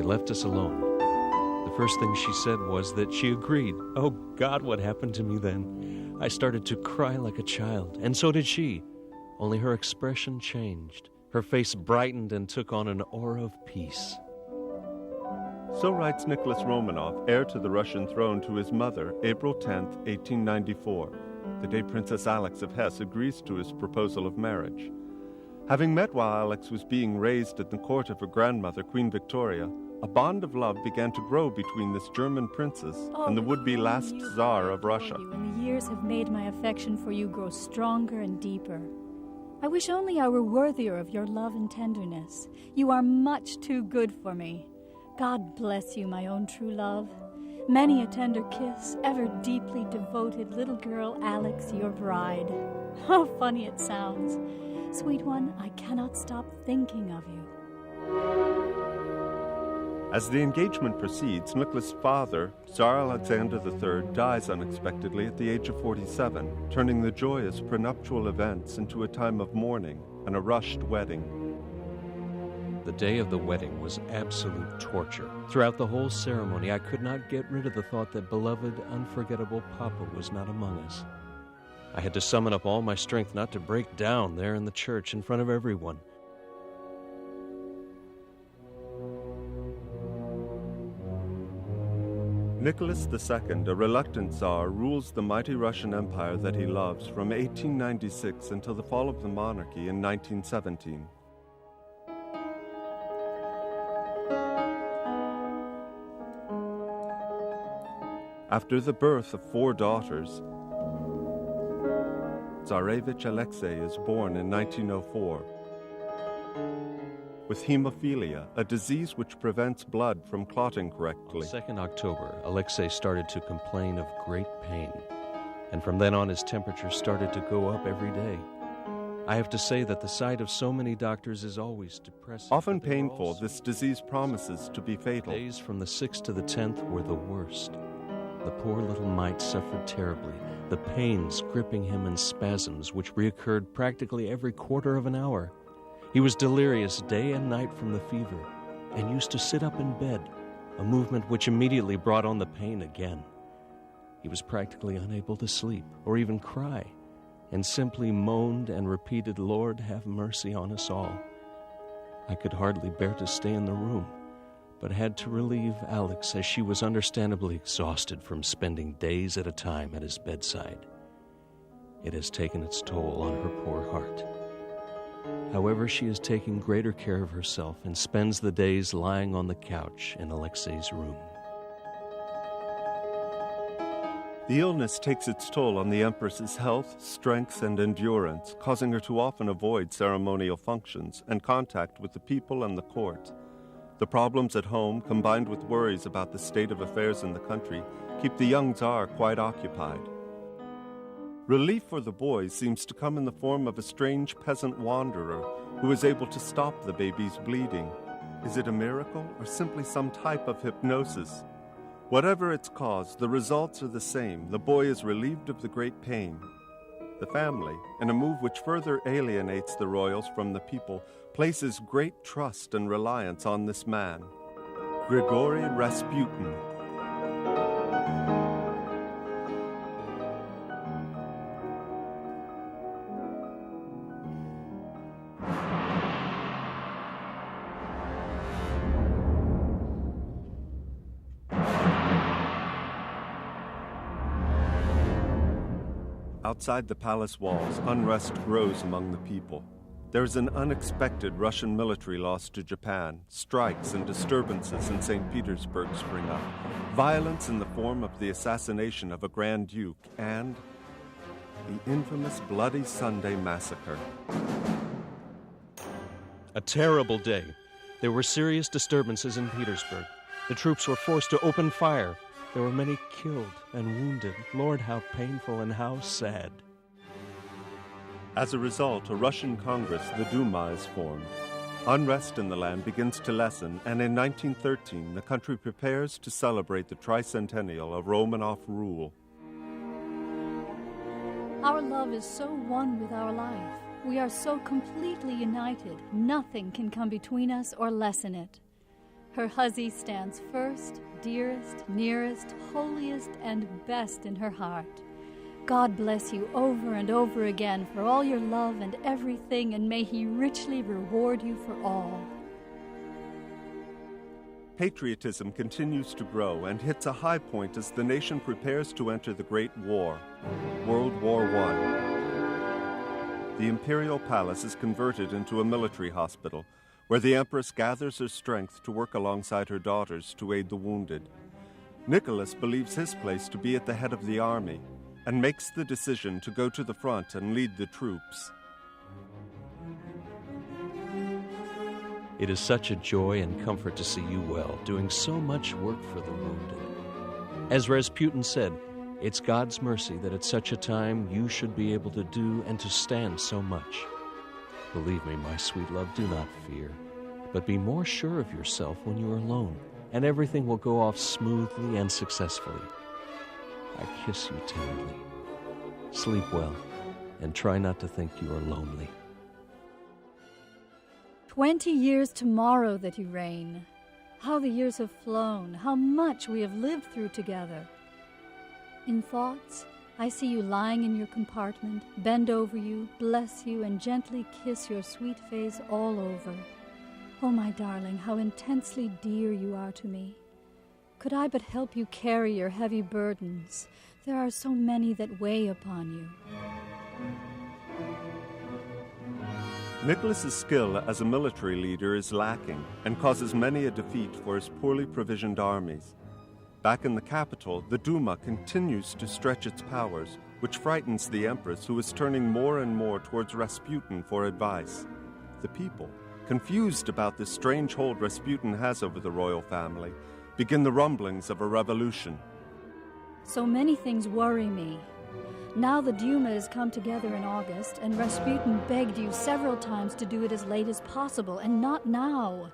They left us alone. The first thing she said was that she agreed. Oh, God, what happened to me then? I started to cry like a child, and so did she. Only her expression changed. Her face brightened and took on an aura of peace. So writes Nicholas Romanov, heir to the Russian throne, to his mother, April 10, 1894, the day Princess Alex of Hesse agrees to his proposal of marriage. Having met while Alex was being raised at the court of her grandmother, Queen Victoria, a bond of love began to grow between this German princess and the would-be last Tsar of Russia. And the years have made my affection for you grow stronger and deeper. I wish only I were worthier of your love and tenderness. You are much too good for me. God bless you, my own true love. Many a tender kiss, ever deeply devoted little girl Alex, your bride. How funny it sounds. Sweet one, I cannot stop thinking of you. As the engagement proceeds, Nicholas' father, Tsar Alexander III, dies unexpectedly at the age of 47, turning the joyous prenuptial events into a time of mourning and a rushed wedding. The day of the wedding was absolute torture. Throughout the whole ceremony, I could not get rid of the thought that beloved, unforgettable Papa was not among us. I had to summon up all my strength not to break down there in the church in front of everyone. Nicholas II, a reluctant Tsar, rules the mighty Russian Empire that he loves from 1896 until the fall of the monarchy in 1917. After the birth of 4 daughters, Tsarevich Alexei is born in 1904 with hemophilia, a disease which prevents blood from clotting correctly. On 2nd October, Alexei started to complain of great pain, and from then on his temperature started to go up every day. I have to say that the sight of so many doctors is always depressing. Often painful, this disease promises to be fatal. Days from the 6th to the 10th were the worst. The poor little mite suffered terribly, the pains gripping him in spasms which reoccurred practically every quarter of an hour. He was delirious day and night from the fever, and used to sit up in bed, a movement which immediately brought on the pain again. He was practically unable to sleep or even cry, and simply moaned and repeated, "Lord, have mercy on us all." I could hardly bear to stay in the room, but had to relieve Alex as she was understandably exhausted from spending days at a time at his bedside. It has taken its toll on her poor heart. However, she is taking greater care of herself and spends the days lying on the couch in Alexei's room. The illness takes its toll on the Empress's health, strength, and endurance, causing her to often avoid ceremonial functions and contact with the people and the court. The problems at home, combined with worries about the state of affairs in the country, keep the young Tsar quite occupied. Relief for the boys seems to come in the form of a strange peasant wanderer who is able to stop the baby's bleeding. Is it a miracle or simply some type of hypnosis? Whatever its cause, the results are the same. The boy is relieved of the great pain. The family, in a move which further alienates the royals from the people, places great trust and reliance on this man, Grigory Rasputin. Outside the palace walls, unrest grows among the people. There is an unexpected Russian military loss to Japan. Strikes and disturbances in St. Petersburg spring up. Violence in the form of the assassination of a Grand Duke and the infamous Bloody Sunday massacre. A terrible day. There were serious disturbances in Petersburg. The troops were forced to open fire. There were many killed and wounded. Lord, how painful and how sad. As a result, a Russian Congress, the Duma, is formed. Unrest in the land begins to lessen, and in 1913, the country prepares to celebrate the tricentennial of Romanov rule. Our love is so one with our life. We are so completely united. Nothing can come between us or lessen it. Her hussy stands first, dearest, nearest, holiest, and best in her heart. God bless you over and over again for all your love and everything, and may He richly reward you for all. Patriotism continues to grow and hits a high point as the nation prepares to enter the Great War, World War I. The Imperial Palace is converted into a military hospital, where the Empress gathers her strength to work alongside her daughters to aid the wounded. Nicholas believes his place to be at the head of the army, and makes the decision to go to the front and lead the troops. It is such a joy and comfort to see you well, doing so much work for the wounded. As Rasputin said, it's God's mercy that at such a time you should be able to do and to stand so much. Believe me, my sweet love, do not fear, but be more sure of yourself when you are alone, and everything will go off smoothly and successfully. I kiss you tenderly. Sleep well, and try not to think you are lonely. 20 years tomorrow that you reign. How the years have flown, how much we have lived through together. In thoughts, I see you lying in your compartment, bend over you, bless you, and gently kiss your sweet face all over. Oh, my darling, how intensely dear you are to me. Could I but help you carry your heavy burdens? There are so many that weigh upon you. Nicholas's skill as a military leader is lacking and causes many a defeat for his poorly provisioned armies. Back in the capital, the Duma continues to stretch its powers, which frightens the Empress, who is turning more and more towards Rasputin for advice. The people, confused about this strange hold Rasputin has over the royal family, begin the rumblings of a revolution. So many things worry me. Now the Duma has come together in August, and Rasputin begged you several times to do it as late as possible, and not now.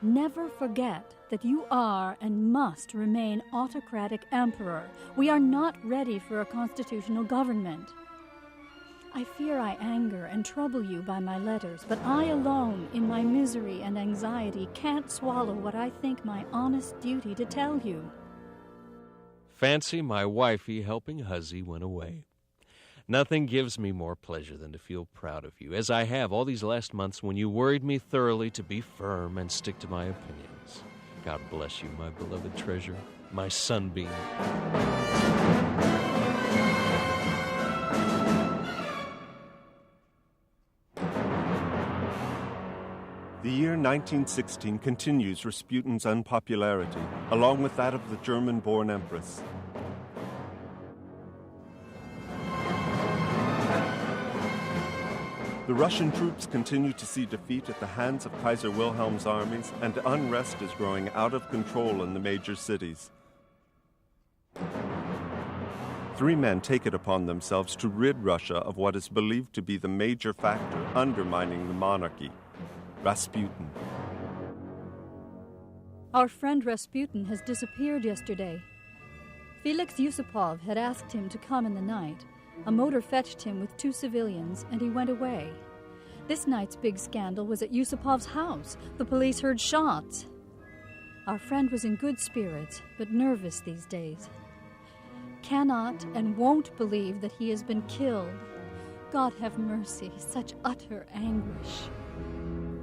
Never forget that you are and must remain autocratic emperor. We are not ready for a constitutional government. I fear I anger and trouble you by my letters, but I alone, in my misery and anxiety, can't swallow what I think my honest duty to tell you. Fancy my wifey helping Huzzy win away. Nothing gives me more pleasure than to feel proud of you, as I have all these last months when you worried me thoroughly to be firm and stick to my opinions. God bless you, my beloved treasure, my sunbeam. The year 1916 continues Rasputin's unpopularity, along with that of the German-born Empress. The Russian troops continue to see defeat at the hands of Kaiser Wilhelm's armies, and unrest is growing out of control in the major cities. 3 men take it upon themselves to rid Russia of what is believed to be the major factor undermining the monarchy: Rasputin. Our friend Rasputin has disappeared yesterday. Felix Yusupov had asked him to come in the night. A motor fetched him with 2 civilians, and he went away. This night's big scandal was at Yusupov's house. The police heard shots. Our friend was in good spirits, but nervous these days. Cannot and won't believe that he has been killed. God have mercy, such utter anguish.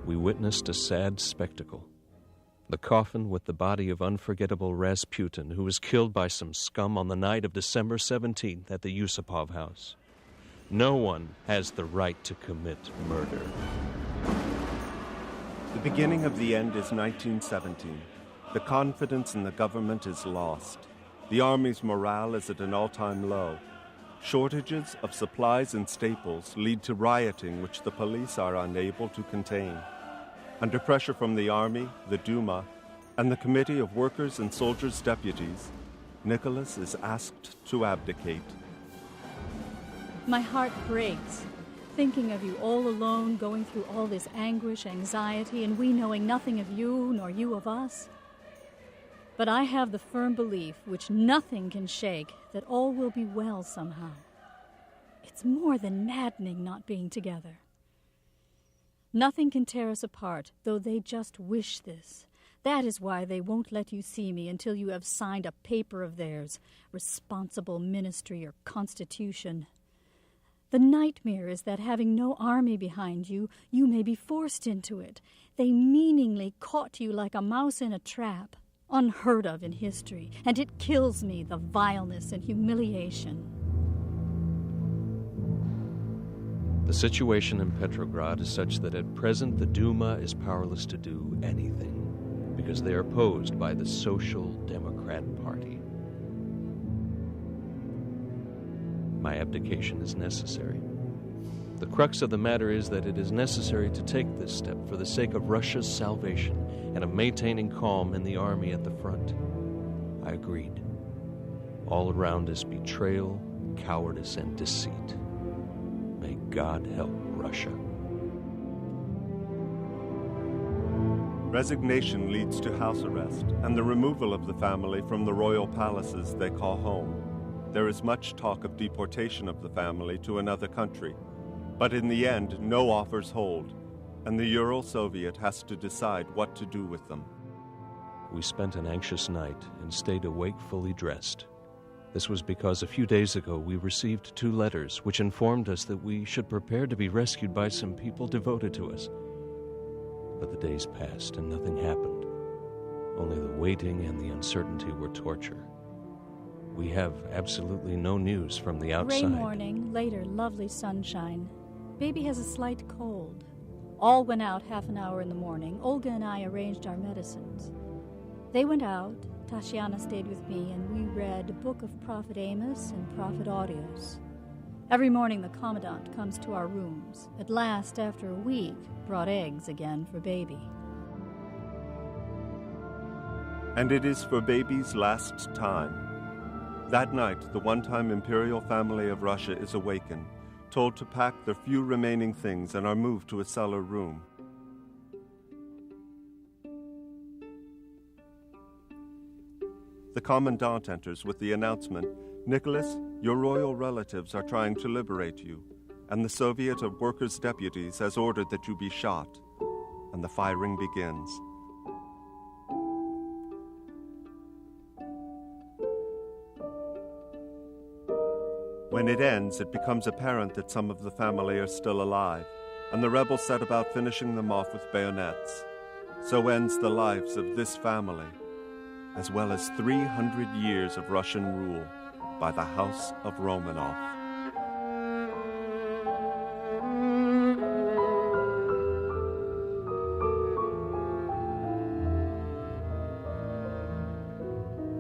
We witnessed a sad spectacle. The coffin with the body of unforgettable Rasputin, who was killed by some scum on the night of December 17th at the Yusupov house. No one has the right to commit murder. The beginning of the end is 1917. The confidence in the government is lost. The army's morale is at an all-time low. Shortages of supplies and staples lead to rioting, which the police are unable to contain. Under pressure from the army, the Duma, and the Committee of Workers' and Soldiers' Deputies, Nicholas is asked to abdicate. My heart breaks, thinking of you all alone, going through all this anguish, anxiety, and we knowing nothing of you, nor you of us. But I have the firm belief, which nothing can shake, that all will be well somehow. It's more than maddening not being together. Nothing can tear us apart, though they just wish this. That is why they won't let you see me until you have signed a paper of theirs, responsible ministry or constitution. The nightmare is that having no army behind you, you may be forced into it. They meaningly caught you like a mouse in a trap, unheard of in history, and it kills me, the vileness and humiliation. The situation in Petrograd is such that at present the Duma is powerless to do anything, because they are opposed by the Social Democrat Party. My abdication is necessary. The crux of the matter is that it is necessary to take this step for the sake of Russia's salvation and of maintaining calm in the army at the front. I agreed. All around is betrayal, cowardice, and deceit. May God help Russia. Resignation leads to house arrest and the removal of the family from the royal palaces they call home. There is much talk of deportation of the family to another country, but in the end, no offers hold, and the Ural Soviet has to decide what to do with them. We spent an anxious night and stayed awake fully dressed. This was because a few days ago we received 2 letters which informed us that we should prepare to be rescued by some people devoted to us. But the days passed and nothing happened. Only the waiting and the uncertainty were torture. We have absolutely no news from the outside. Gray morning, later lovely sunshine. Baby has a slight cold. All went out half an hour in the morning. Olga and I arranged our medicines. They went out. Tatiana stayed with me, and we read a book of Prophet Amos and Prophet Audios. Every morning the commandant comes to our rooms. At last, after a week, brought eggs again for Baby. And it is for Baby's last time. That night, the one-time imperial family of Russia is awakened, told to pack their few remaining things, and are moved to a cellar room. The commandant enters with the announcement, "Nicholas, your royal relatives are trying to liberate you, and the Soviet of Workers' Deputies has ordered that you be shot." And the firing begins. When it ends, it becomes apparent that some of the family are still alive, and the rebels set about finishing them off with bayonets. So ends the lives of this family, as well as 300 years of Russian rule by the House of Romanov.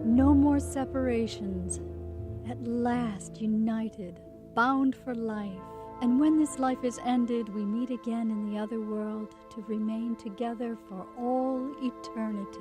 No more separations. At last united, bound for life. And when this life is ended, we meet again in the other world to remain together for all eternity.